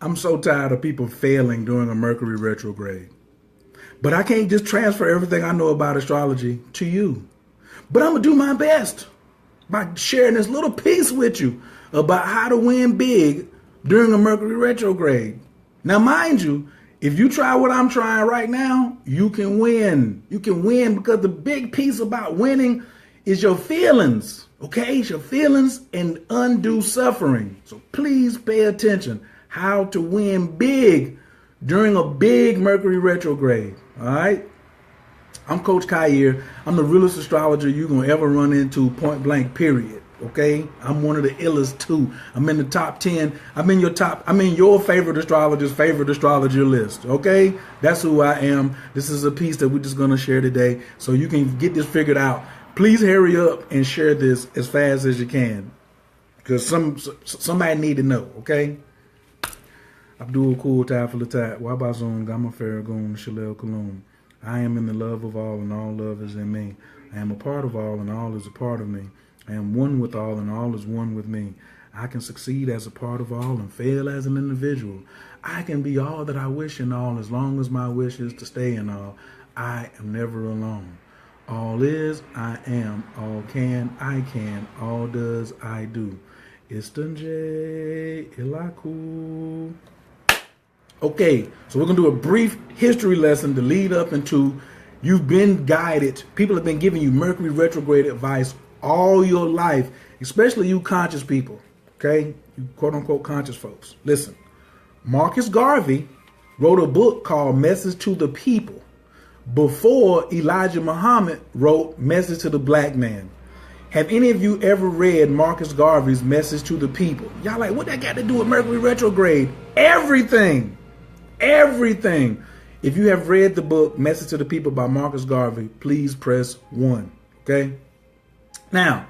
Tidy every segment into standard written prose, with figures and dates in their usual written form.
I'm so tired of people failing during a Mercury retrograde. But I can't just transfer everything I know about astrology to you. But I'm going to do my best by sharing this little piece with you about how to win big during a Mercury retrograde. Now, mind you, if you try what I'm trying right now, you can win. You can win because the big piece about winning is your feelings, okay? It's your feelings and undue suffering. So please pay attention how to win big during a big Mercury retrograde, all right? I'm Coach Khayr. I'm the realest astrologer you're going to ever run into, point blank, period. Okay? I'm one of the illest too. I'm in the top 10. I'm in your favorite astrologer's favorite astrologer list. Okay? That's who I am. This is a piece that we're just going to share today so you can get this figured out. Please hurry up and share this as fast as you can because somebody need to know. Okay? Abdul Kul Tafalatat, Wabazon, Gamma Farragon, Shalel Kalum. I am in the love of all, and all love is in me. I am a part of all, and all is a part of me. I am one with all, and all is one with me. I can succeed as a part of all and fail as an individual. I can be all that I wish in all as long as my wish is to stay in all. I am never alone. All is, I am. All can, I can. All does, I do. Istunje Ilaku. Okay, so we're going to do a brief history lesson to lead up into you've been guided. People have been giving you Mercury retrograde advice all your life, especially you conscious people, okay? You quote-unquote conscious folks. Listen, Marcus Garvey wrote a book called Message to the People before Elijah Muhammad wrote Message to the Black Man. Have any of you ever read Marcus Garvey's Message to the People? Y'all like, what that got to do with Mercury retrograde? Everything. Everything. If you have read the book Message to the People by Marcus Garvey, please press 1. Okay? Now,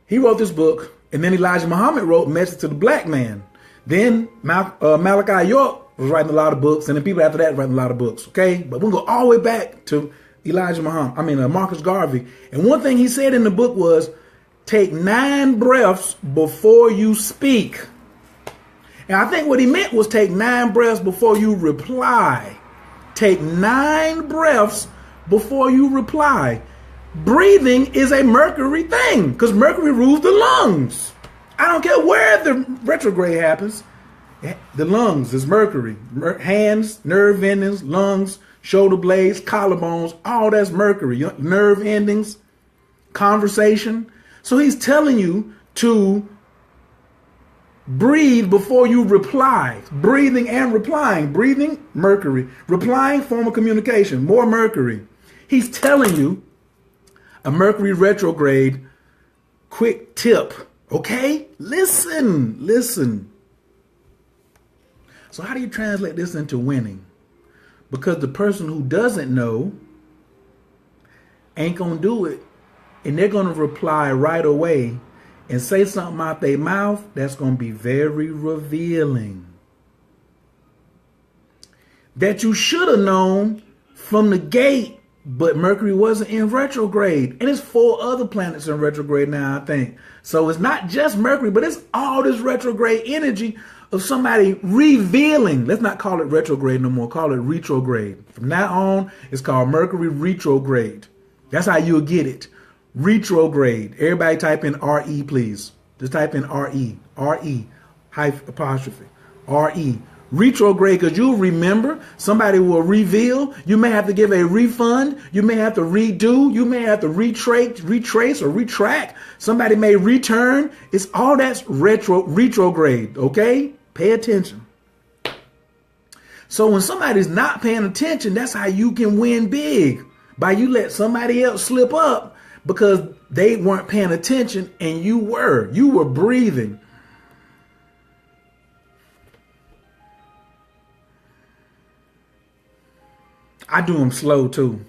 he wrote this book, and then Elijah Muhammad wrote Message to the Black Man. Then Malachi York was writing a lot of books, and then people after that writing a lot of books. Okay? But we'll go all the way back to Marcus Garvey. And one thing he said in the book was, take 9 breaths before you speak. And I think what he meant was take 9 breaths before you reply. Take 9 breaths before you reply. Breathing is a Mercury thing because Mercury rules the lungs. I don't care where the retrograde happens. The lungs is Mercury. Hands, nerve endings, lungs, shoulder blades, collarbones, all that's Mercury. Nerve endings, conversation. So he's telling you to breathe before you reply. Breathing and replying. Breathing, Mercury. Replying, form of communication, more Mercury. He's telling you a Mercury retrograde quick tip. Okay? Listen. So how do you translate this into winning? Because the person who doesn't know ain't going to do it. And they're going to reply right away and say something out their mouth that's going to be very revealing. That you should have known from the gate, but Mercury wasn't in retrograde. And it's 4 other planets in retrograde now, I think. So it's not just Mercury, but it's all this retrograde energy of somebody revealing. Let's not call it retrograde no more. Call it retrograde. From now on, it's called Mercury Retrograde. That's how you'll get it. Retrograde. Everybody type in RE, please. Just type in RE. RE. Apostrophe. RE. Retrograde, because you'll remember. Somebody will reveal. You may have to give a refund. You may have to redo. You may have to retrace or retract. Somebody may return. It's all that's retrograde. Okay? Pay attention. So when somebody's not paying attention, that's how you can win big. By you let somebody else slip up because they weren't paying attention and you were. You were breathing. I do them slow too.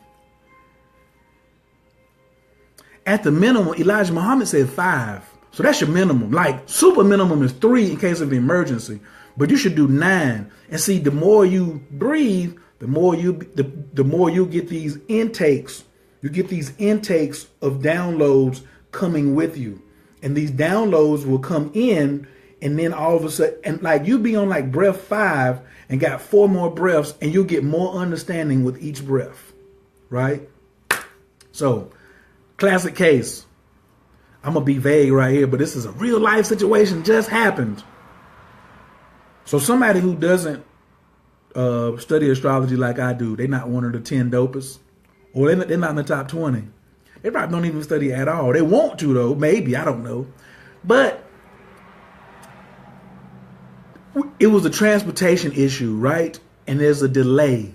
At the minimum, Elijah Muhammad said 5. So that's your minimum. Like super minimum is 3 in case of emergency. But you should do 9. And see, the more you breathe, the more you get these intakes. You get these intakes of downloads coming with you. And these downloads will come in and then all of a sudden, and like you be on like breath 5 and got 4 more breaths, and you'll get more understanding with each breath, right? So, classic case. I'm gonna be vague right here, but this is a real life situation, just happened. So somebody who doesn't study astrology like I do, they're not one of the 10 dopest, or they're not in the top 20. They probably don't even study at all. They want to though, maybe, I don't know. But it was a transportation issue, right? And there's a delay.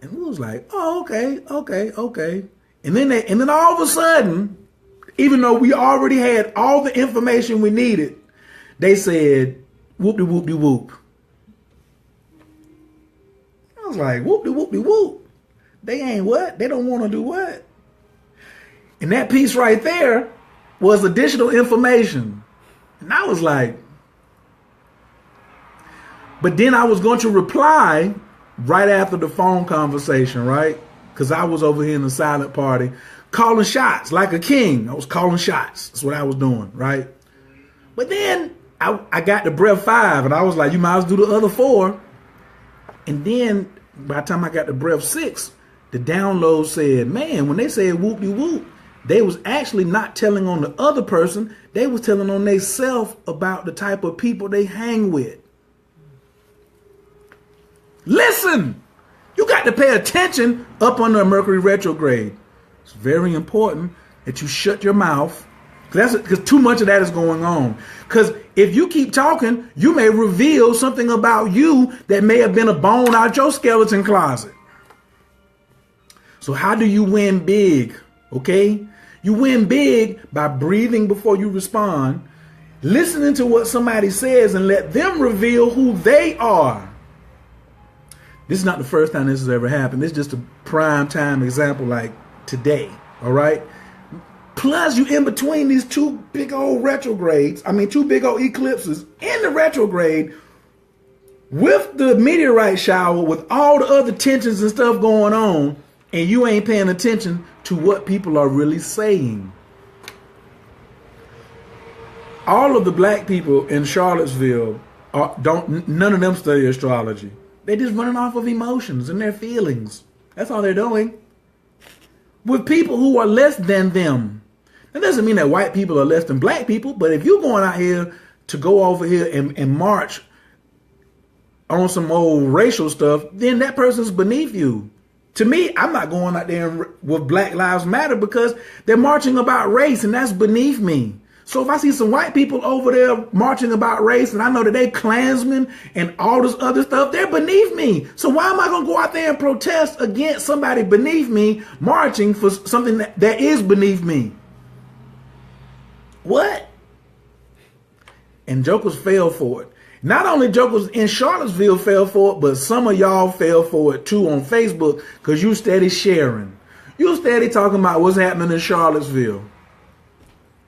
And we was like, oh, okay. And then all of a sudden, even though we already had all the information we needed, they said, whoop-de-whoop-de-whoop. I was like, whoop-de-whoop-de-whoop. They ain't what? They don't want to do what? And that piece right there was additional information. And I was like, but then I was going to reply right after the phone conversation, right? Because I was over here in the silent party calling shots like a king. I was calling shots. That's what I was doing, right? But then I got to breath 5, and I was like, you might as well do the other 4. And then by the time I got to breath 6, the download said, man, when they said whoop-de-whoop, they was actually not telling on the other person. They was telling on they self about the type of people they hang with. Listen, you got to pay attention up under a Mercury retrograde. It's very important that you shut your mouth, because too much of that is going on. Because if you keep talking, you may reveal something about you that may have been a bone out your skeleton closet. So how do you win big? Okay, you win big by breathing before you respond, listening to what somebody says, and let them reveal who they are. This is not the first time this has ever happened. This is just a prime time example like today, all right? Plus, you in between these 2 big old retrogrades, 2 big old eclipses in the retrograde with the meteorite shower, with all the other tensions and stuff going on, and you ain't paying attention to what people are really saying. All of the black people in Charlottesville, none of them study astrology. They're just running off of emotions and their feelings. That's all they're doing. With people who are less than them. That doesn't mean that white people are less than black people, but if you're going out here to go over here and march on some old racial stuff, then that person's beneath you. To me, I'm not going out there with Black Lives Matter because they're marching about race, and that's beneath me. So if I see some white people over there marching about race, and I know that they Klansmen and all this other stuff, they're beneath me. So why am I going to go out there and protest against somebody beneath me marching for something that is beneath me? What? And jokers fell for it. Not only jokers in Charlottesville fell for it, but some of y'all fell for it too on Facebook because you steady sharing. You steady talking about what's happening in Charlottesville.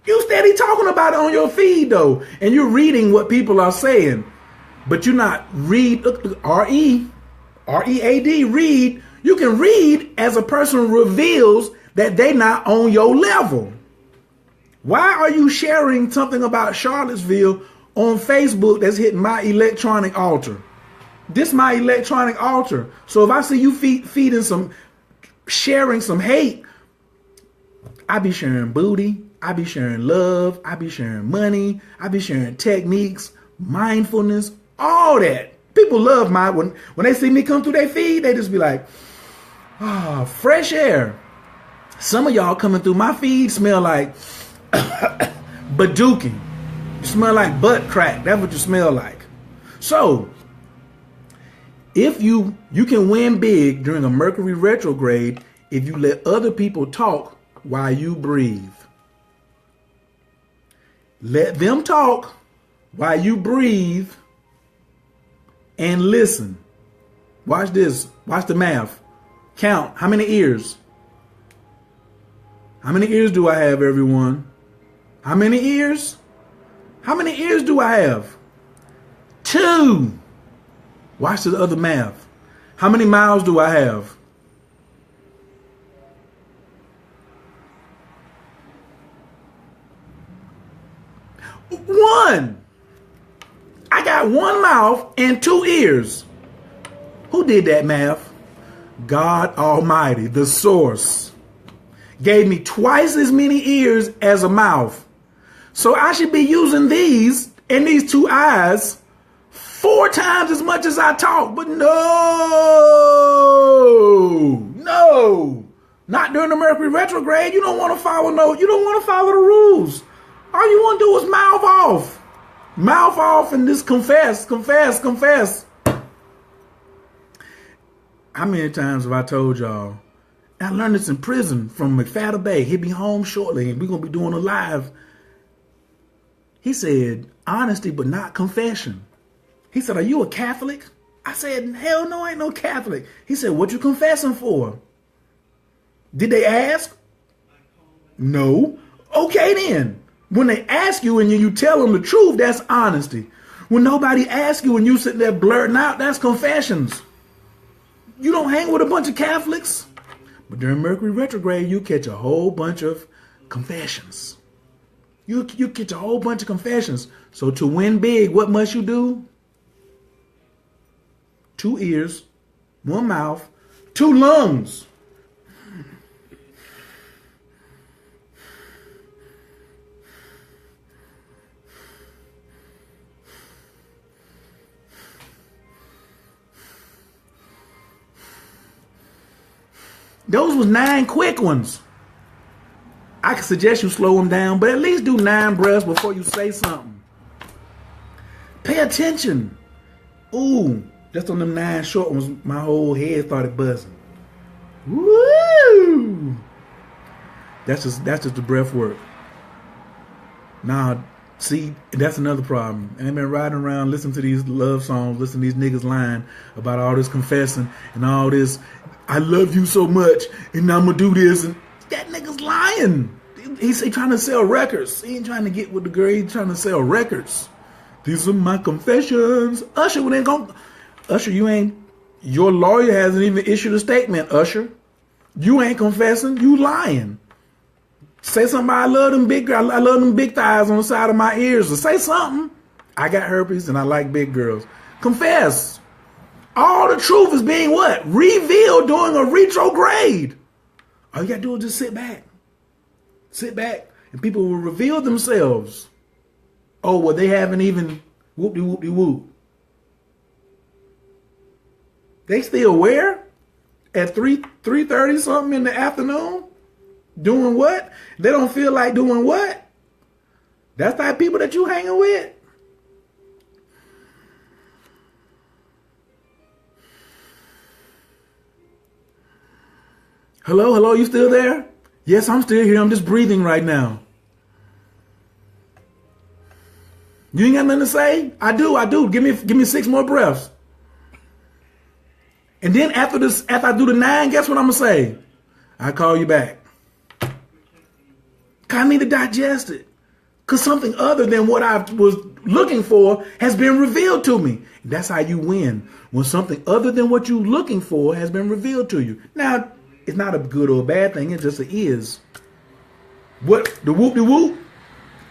You steady talking about it on your feed though, and you're reading what people are saying, but you're not read. R-E-A-D, read. You can read as a person reveals that they not on your level. Why are you sharing something about Charlottesville on Facebook that's hitting my electronic altar? This my electronic altar. So if I see you sharing some hate, I be sharing booty. I be sharing love. I be sharing money. I be sharing techniques, mindfulness, all that. People love when they see me come through their feed, they just be like, fresh air. Some of y'all coming through my feed smell like badooking. You smell like butt crack. That's what you smell like. So if you can win big during a Mercury retrograde if you let other people talk while you breathe. Let them talk while you breathe and listen. Watch this. Watch the math. Count. How many ears? How many ears do I have, everyone? How many ears? How many ears do I have? 2. Watch the other math. How many mouths do I have? 1. got one mouth and two ears. Who did that math? God Almighty, the source, gave me twice as many ears as a mouth. So I should be using these and these two eyes 4 times as much as I talk. But no, not during the Mercury retrograde. You don't want to follow the rules. All you want to do is mouth off and just confess. How many times have I told y'all? I learned this in prison from McFadder Bay. He'll be home shortly and we're going to be doing a live. He said, honesty, but not confession. He said, are you a Catholic? I said, hell no, I ain't no Catholic. He said, what you confessing for? Did they ask? No. Okay then. When they ask you and you tell them the truth, that's honesty. When nobody asks you and you sit there blurting out, that's confessions. You don't hang with a bunch of Catholics. But during Mercury retrograde, you catch a whole bunch of confessions. You catch a whole bunch of confessions. So to win big, what must you do? 2 ears, 1 mouth, 2 lungs. Those was 9 quick ones. I could suggest you slow them down, but at least do 9 breaths before you say something. Pay attention. Ooh, just on them 9 short ones, my whole head started buzzing. Woo! That's just the breath work. Now, see, that's another problem. And I've been riding around listening to these love songs, listening to these niggas lying about all this confessing and all this. I love you so much, and I'm gonna do this. And that nigga's lying. He's trying to sell records. He ain't trying to get with the girl. He's trying to sell records. These are my confessions. Usher, your lawyer hasn't even issued a statement, Usher. You ain't confessing. You lying. Say something. I love them big girls. I love them big thighs on the side of my ears. Or say something. I got herpes and I like big girls. Confess. All the truth is being what? Revealed during a retrograde. All you got to do is just sit back. Sit back and people will reveal themselves. Oh, well, they haven't even whoop-de-whoop-de-whoop. They still where? At 3:30 something in the afternoon? Doing what? They don't feel like doing what? That's the type of people that you hanging with? Hello, you still there? Yes, I'm still here. I'm just breathing right now. You ain't got nothing to say? I do. Give me 6 more breaths. And then after I do the 9, guess what I'm gonna say? I call you back. I need to digest it. Because something other than what I was looking for has been revealed to me. That's how you win. When something other than what you're looking for has been revealed to you. Now, it's not a good or a bad thing. It just is. What? The whoop-de-whoop?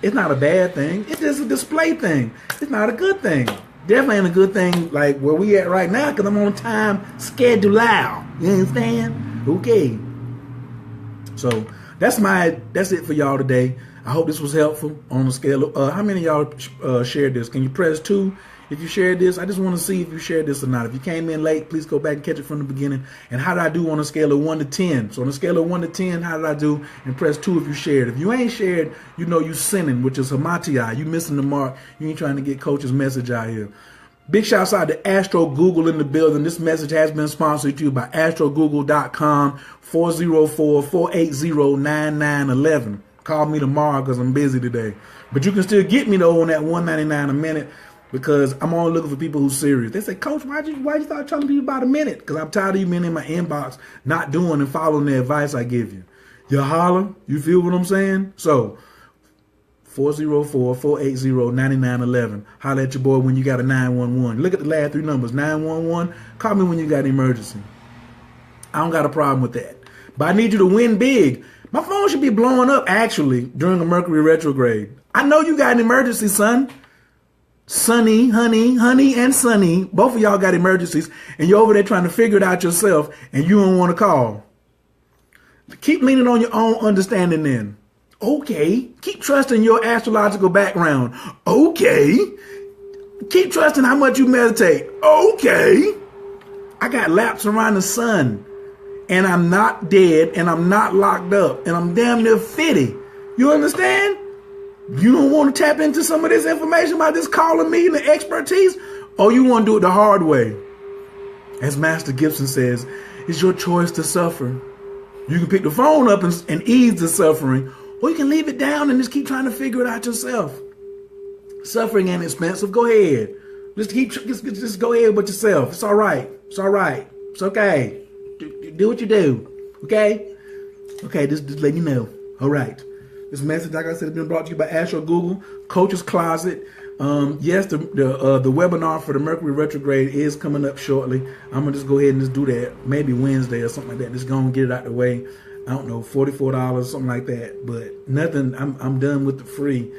It's not a bad thing. It's just a display thing. It's not a good thing. Definitely ain't a good thing like where we at right now because I'm on time schedule out. You understand? Okay. So that's it for y'all today. I hope this was helpful on the scale of, how many of y'all shared this? Can you press 2 if you shared this? I just want to see if you shared this or not. If you came in late, please go back and catch it from the beginning. And how did I do on a scale of 1 to 10? So on a scale of 1 to 10, how did I do? And press 2 if you shared. If you ain't shared, you know you sinning, which is hamartia. You missing the mark. You ain't trying to get Coach's message out here. Big shouts out to Astro Google in the building. This message has been sponsored to you by astrogoogle.com 404-480-9911. Call me tomorrow because I'm busy today. But you can still get me though on that $1.99 a minute because I'm only looking for people who's serious. They say, Coach, why'd you start telling people about a minute? Because I'm tired of you being in my inbox, not doing and following the advice I give you. You holler? You feel what I'm saying? So 404-480-9911. Holler at your boy when you got a 911. Look at the last 3 numbers. 911. Call me when you got an emergency. I don't got a problem with that. But I need you to win big. My phone should be blowing up, actually, during a Mercury retrograde. I know you got an emergency, son. Sonny, honey, and Sonny, both of y'all got emergencies, and you're over there trying to figure it out yourself, and you don't want to call. Keep leaning on your own understanding then. Okay. Keep trusting your astrological background. Okay. Keep trusting how much you meditate. Okay. I got laps around the sun, and I'm not dead, and I'm not locked up, and I'm damn near 50. You understand? You don't want to tap into some of this information by just calling me and the expertise, or you want to do it the hard way. As Master Gibson says, it's your choice to suffer. You can pick the phone up and ease the suffering, or you can leave it down and just keep trying to figure it out yourself. Suffering ain't expensive. Go ahead. Just go ahead with yourself. It's all right. It's all right. It's okay. Do what you do. Okay? Okay, just let me know. All right. This message, like I said, has been brought to you by Astro Google, Coach's Closet. Yes, the webinar for the Mercury Retrograde is coming up shortly. I'm going to just go ahead and just do that. Maybe Wednesday or something like that. Just go and get it out the way. I don't know, $44, something like that. But nothing, I'm done with the free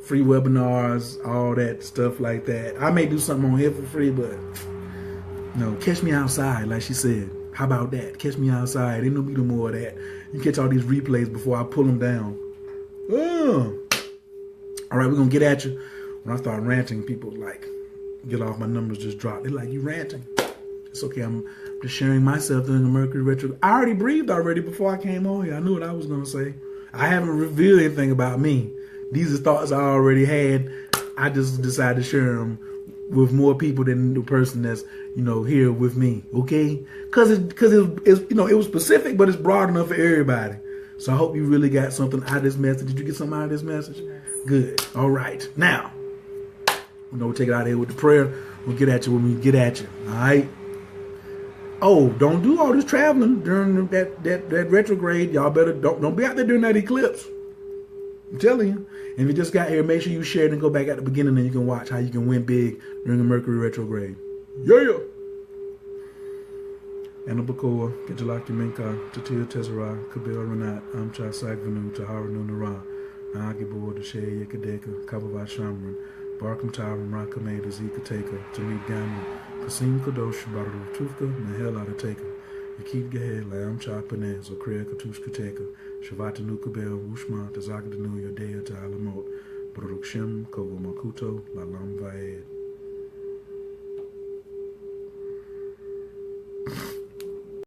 webinars, all that stuff like that. I may do something on here for free, but no, catch me outside, like she said. How about that? Catch me outside. Ain't no need no more of that. You catch all these replays before I pull them down. All right, we're going to get at you. When I start ranting, people like, get off, my numbers just drop. They're like, you ranting. It's okay, I'm just sharing myself during the Mercury Retrograde. I already breathed already before I came on here. I knew what I was going to say. I haven't revealed anything about me. These are thoughts I already had. I just decided to share them with more people than the person that's, here with me. Okay? Because it was specific, but it's broad enough for everybody. So I hope you really got something out of this message. Did you get something out of this message? Yes. Good. All right. Now, we'll take it out of here with the prayer. We'll get at you when we get at you. All right? Oh, don't do all this traveling during that retrograde. Y'all better don't be out there during that eclipse. I'm telling you. And if you just got here, make sure you share it and go back at the beginning and you can watch how you can win big during the Mercury retrograde. Yeah. Anabakoa, Kajalaki Minka, Tatia Tezara, Kabel Renat, Amcha Sagvanu, Taharanu Nara, Nagibo, the Shea Yakadeka, Kabava Shamran, Barkam Taram, Rakameda, Zika Taker, Tamid Gamu, Kasim Kadosh, Baru Tufka, Nahela the Taker, Yakid Gahel, Amcha Panez, Okrea Katushka Taker, Shavata Nukabel, Wushma, Tazakadanu, Yodea, Talamot, Baruch Shem, Kogo Makuto, Lalam Vaed.